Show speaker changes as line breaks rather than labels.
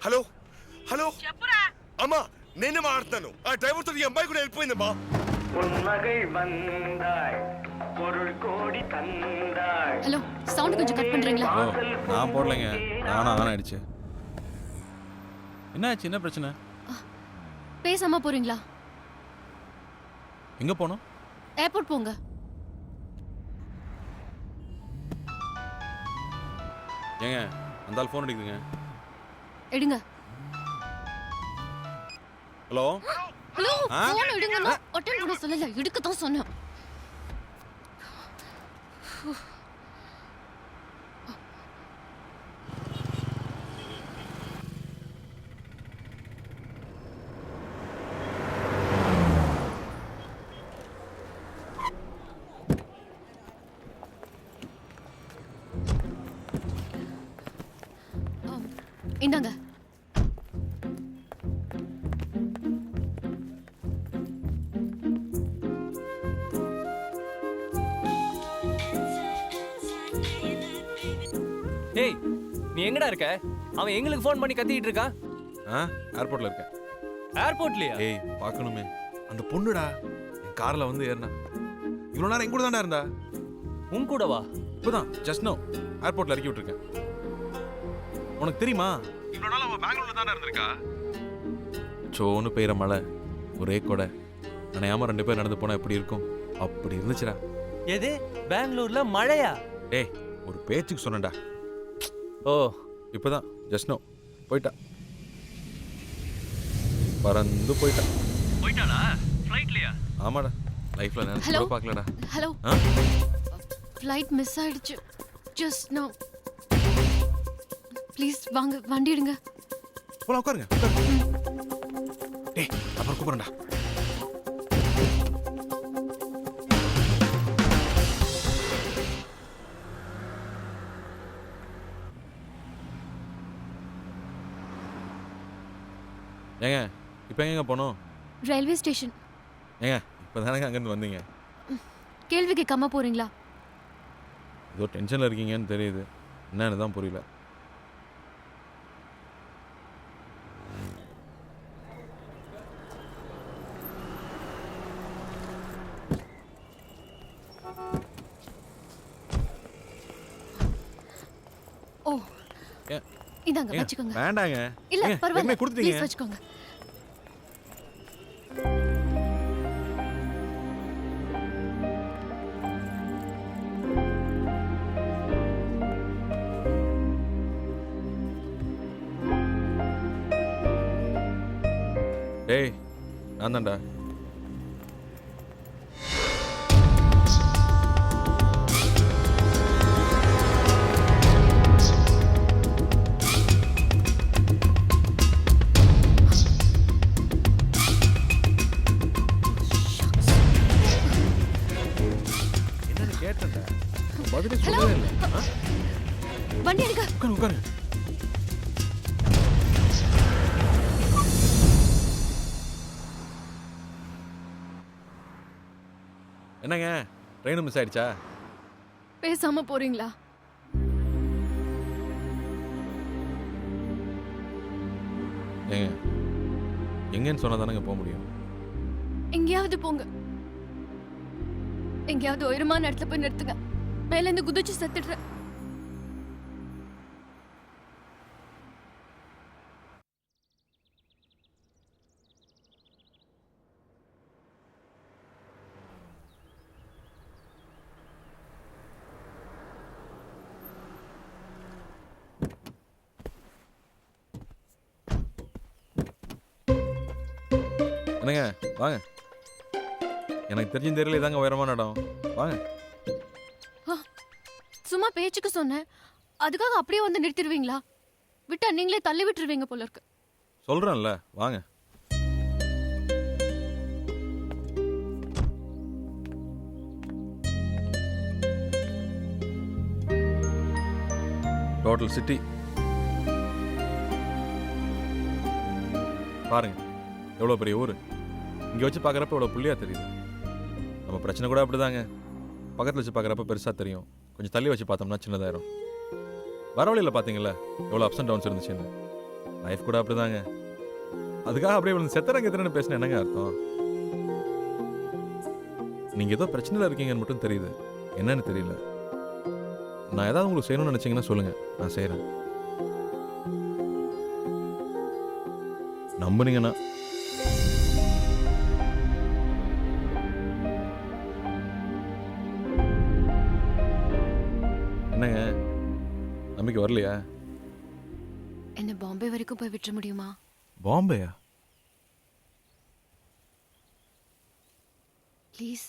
Hello hello అమ్మా నేనే మాట్లాడుతాను. ఆ డ్రైవర్ తో ఈ అమ్మాయి కూడా వెళ్ళిపోయిందమ్మా.
ஹலோ சவுண்ட் கொஞ்சம் கட் பண்றீங்களா?
ஓ நான் போடலைங்க, நானும் ஆன் ஆயிடுச்சு. என்ன ஆச்சு, என்ன பிரச்சனை?
பேசாம போறீங்களா?
எங்க போனோம்?
ஏர்போர்ட் போங்க.
ஏங்க அந்த ஆள் ஃபோன் அடிக்குதுங்க.
எடுங்க.
ஹலோ
ஹலோ ஃபோன் எடுங்கன்னு அட்டெண்ட் பண்ண சொல்லல, எடுக்க தான் சொன்னேன். இந்தாங்க.
ஏய் நீ எங்கடா இருக்க? அவன் எங்களுக்கு ஃபோன் பண்ணி கத்திட்டு இருக்கான்.
ஏர்போர்ட்ல இருக்கேன்.
ஏர்போர்ட்லயா?
ஏய் பார்க்கணுமே, அந்த பொண்ணுடா என் கார்ல வந்து ஏறினா. இவ்வளோ நேரம் எங்க கூட தான்டா இருந்தா.
உன் கூடவா?
இப்போதான் ஜஸ்ட் நோ ஏர்போர்ட்ல இறக்கி விட்டுருக்கேன். உனக்கு தெரியுமா, இவ்வளோ நாள் அவன் பெங்களூர்ல தானே இருந்திருக்கா. சோன்னு பெய்கிற மழை, ஒரே கொடை, நினையாம 2 பேர் நடந்து போனா எப்படி இருக்கும், அப்படி இருந்துச்சுடா.
எது பெங்களூர்ல மழையா?
டேய் ஒரு பேச்சுக்கு சொன்னேன்டா.
ஓ
இப்போதான் ஜஸ்ட் நோ போயிட்டா, பறந்து போயிட்டா.
போயிட்டாளா? ஃளைட்லயா?
ஆமாடா, லைஃப்ல நினைச்சு கூட பார்க்கலடா.
ஹலோ ஃளைட் மிஸ் ஆயிடுச்சு ஜஸ்ட் நோ. ப்ளீஸ் வாங்க, வண்டி எடுங்க.
போலாம், உட்காருங்க. டேய் அப்புறம் கூப்பிடுறேன்டா. ஏங்க இப்போ எங்க போனோம்?
Railway station.
ஏங்க இப்போ தானங்க அங்கேருந்து வந்தீங்க.
கேள்வி கேட்காம போறீங்களா?
ஏதோ டென்ஷனில் இருக்கீங்கன்னு தெரியுது, என்னன்னு தான் புரியல.
ஓ இந்தாங்க
ஏங்க,
வச்சுக்கோங்க.
வேண்டாங்க.
இல்ல
ஏங்க,
பரவாயில்ல,
ஏற்கனவே கொடுத்துட்டீங்க.
ப்ளீஸ் வச்சுக்கோங்க.
டேய் நான் தான்டா. என்னன்னு கேட்டேன்டா, பதிலே
ஹலோ
சொல்லவே இல்லை.
வண்டி எடுங்க.
உட்காருங்க உட்காருங்க. என்னங்க ட்ரெயின் மிஸ் ஆயிடுச்சா?
பேசாம போறீங்களா?
ஏங்க எங்கன்னு சொன்னா தானங்க போக முடியும்.
எங்கேயாவது போங்க, எங்கேயாவது உயரமான இடத்துல போய் நிறுத்துங்க. மேல இருந்து குதிச்சு செத்துடுறேன்.
என்னங்க வாங்க, எனக்கு தெரிஞ்சும் தெரியல, இதாங்க உயரமான இடம், வாங்க.
சும்மா பேச்சுக்கு சொன்னேன், அதுக்காக அப்படியே வந்து நிறுத்திடுவீங்களா? விட்டா நீங்களே தள்ளி விட்டுருவீங்க போல இருக்கு.
சொல்றேன்ல வாங்க. டோட்டல் சிட்டி பாருங்க, எவ்வளோ பெரிய ஊர். இங்கே வச்சு பார்க்குறப்ப இவ்வளோ புள்ளியாக தெரியுது. நம்ம பிரச்சனை கூட அப்படிதாங்க, பக்கத்தில் வச்சு பார்க்குறப்ப பெருசாக தெரியும், கொஞ்சம் தள்ளி வச்சு பார்த்தோம்னா சின்னதாயிரும். வர வழியில் பார்த்தீங்களா எவ்வளோ அப்ஸ் அண்ட் டவுன்ஸ் இருந்துச்சுன்னு. லைஃப் கூட அப்படிதாங்க. அதுக்காக அப்படியே இவ்வளவு செத்தரங்க எத்தனை பேசின என்னங்க அர்த்தம்? நீங்க ஏதோ பிரச்சனையில இருக்கீங்கன்னு மட்டும் தெரியுது, என்னன்னு தெரியல. நான் ஏதாவது உங்களுக்கு செய்யணும்னு நினைச்சீங்கன்னா சொல்லுங்க, நான் செய்யறேன். நம்புனீங்கன்னா என்னங்க நம்பிக்கை வரலையா?
என்ன பாம்பே வரைக்கும் போய் விட்டுற முடியுமா?
பாம்பேயா?
ப்ளீஸ்.